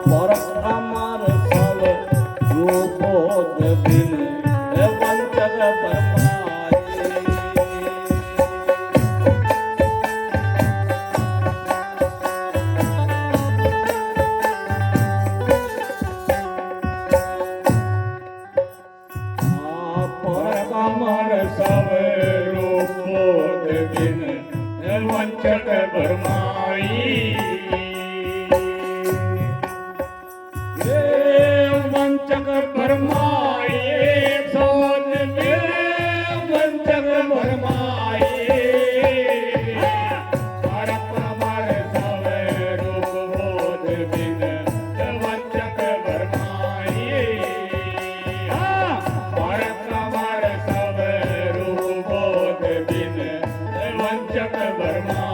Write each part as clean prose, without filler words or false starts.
परख अमर सब रूपोद बिन वंचक परमाई। परख अमर सब रूपोद बिन वंचक परमाई। वंचक भरमाए सोच में वंचक भरमाए। परख अमर सब रूप बोध बिन वंचक भरमाए। परख अमर सब रूप बोध बिन वंचक भरमाए।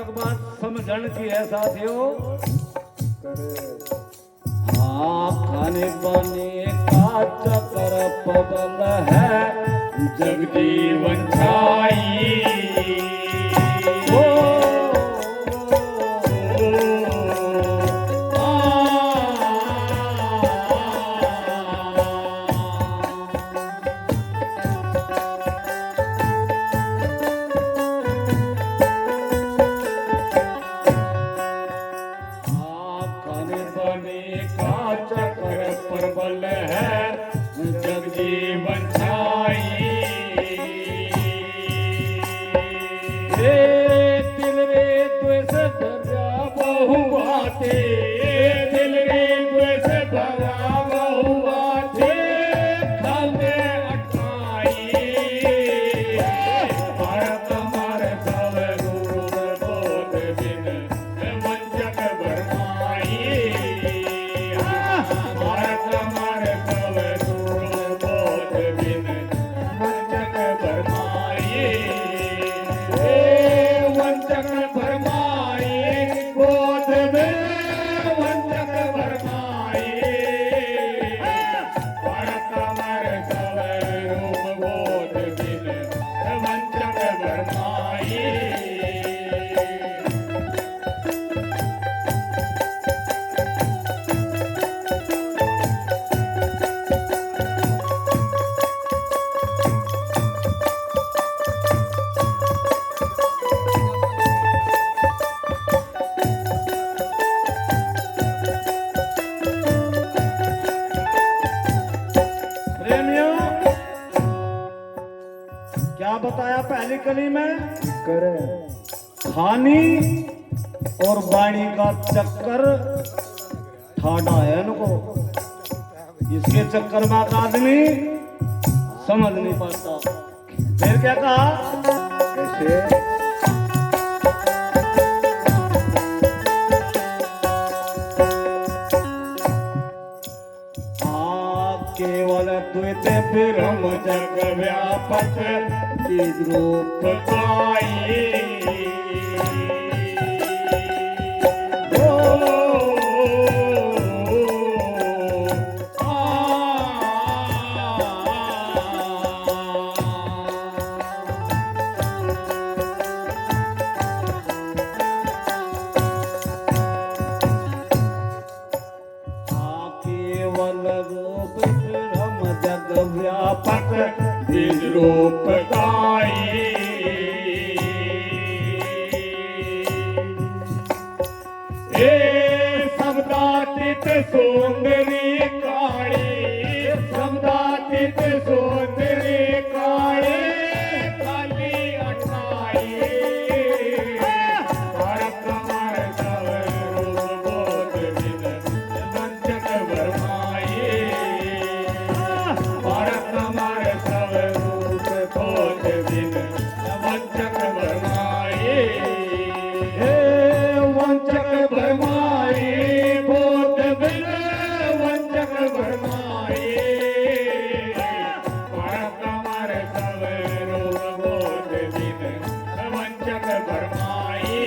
बात समझण की है साथियों। हाँ खाने पाने का चक्कर पबल है जगजीवन छाई। प्रबल है जगजीवन छाई। दिल रे द्वेष भरा बहु बाते। दिल रे द्वेष भरा बहु बाते खाते अटकाई। परख अमर सब रूप बोध बिन वंचक भरमाई। क्या बताया पहली कली में? करे खानी और बाणी का चक्कर ठाडा है इनको। इसके चक्कर में आदमी समझ नहीं पाता। फिर क्या कहा? कैसे? केवल द्वैत ब्रह्म जग व्यापक बीज रूप पाई। व्यापक बीज रूप गाई। शब्दातीत सुंदरी काली। शब्दातीत सुंदरी काली काली अठाई। वंचक भरमाई।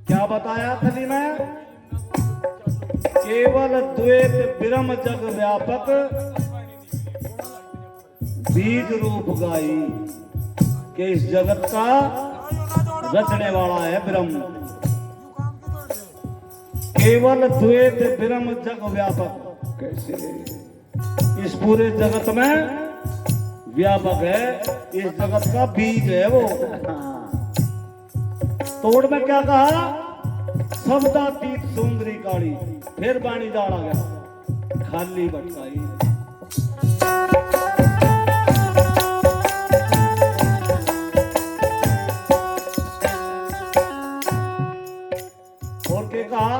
क्या बताया थली में? केवल द्वैत ब्रह्म जग व्यापक बीज रूप गाई के इस जगत का रचने वाला है ब्रह्म। केवल द्वैत ब्रह्म जग व्यापक, कैसे इस पूरे जगत में व्यापक है, इस जगत का बीज है वो। तोड़ में क्या कहा? शब्दातीत सुंदरी काली, फिर बाणी डाला गया, खाली भटकाई। और क्या कहा?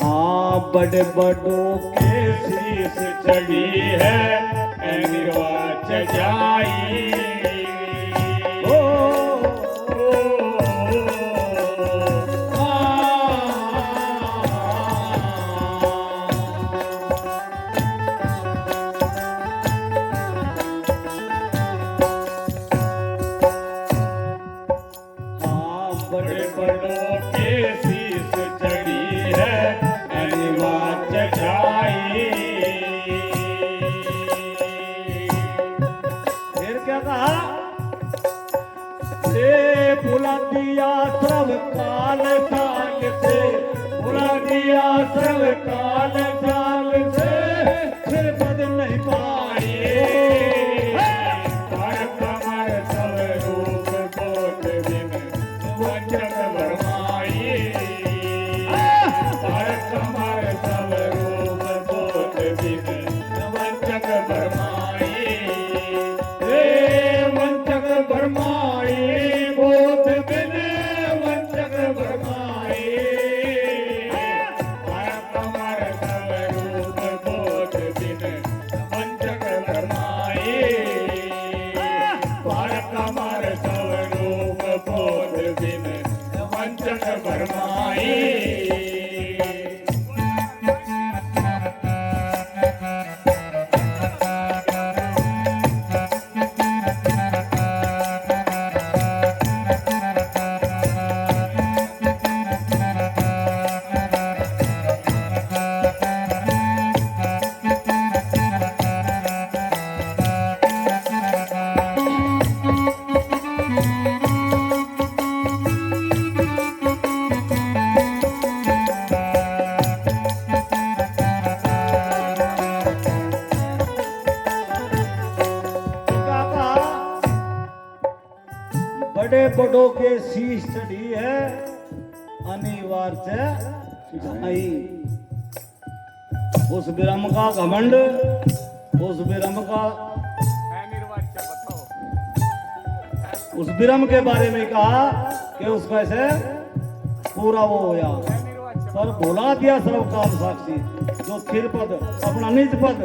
हाँ, बड़े बड़ों के शीश चढ़ी है निर्वाच जाई। बड़े बड़ों के शीश चढ़ी है अनिवाच जाई। फिर क्या कहा? से भुला दिया सब काल साल से, भुला दिया सब काल साल से, फिर बद नहीं पाए। कमर सब रूप बोध बिन वंचक भरमाई। कमर सब रूप बोध बिन वंचक भरमाई। वंचक भरमाई, बोध बिन वंचक भरमाई। कमर सब रूप बोध बिन वंचक भरमाई। कमर सब रूप बोध बिन वंचक भरमाई। क्या कहा? बड़े बड़ों के शीश चढ़ी है अनिवार्य जाई। उस ब्रह्म का घमंड, उस ब्रह्म का, उस ब्रह्म के बारे में कहा कि उसका ऐसे पूरा वो होया, पर भुला दिया सर्वकाल साक्षी। जो स्थिर पद, अपना निज पद,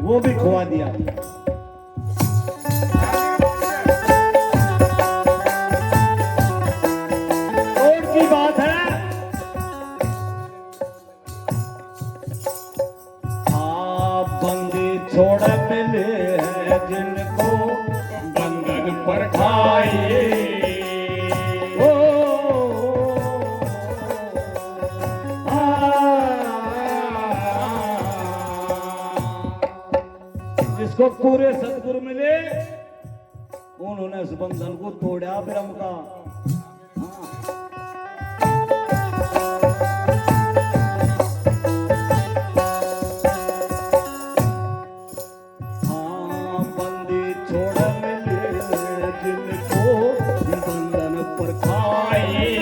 वो भी खुआ दिया। और की बात है, आप बंदी छोड़ मिले हैं जिनको बंधन पर खाए। ओ, जिसको पूरे सदगुरु मिले, उन्होंने उस बंधन को तोड़ा ब्रह्म का। हाँ, बंदी छोड़ मिले जिनको बंधन पर खाए।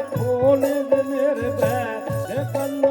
खोल मेरे बैठ बंद,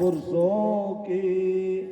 पुरुषों की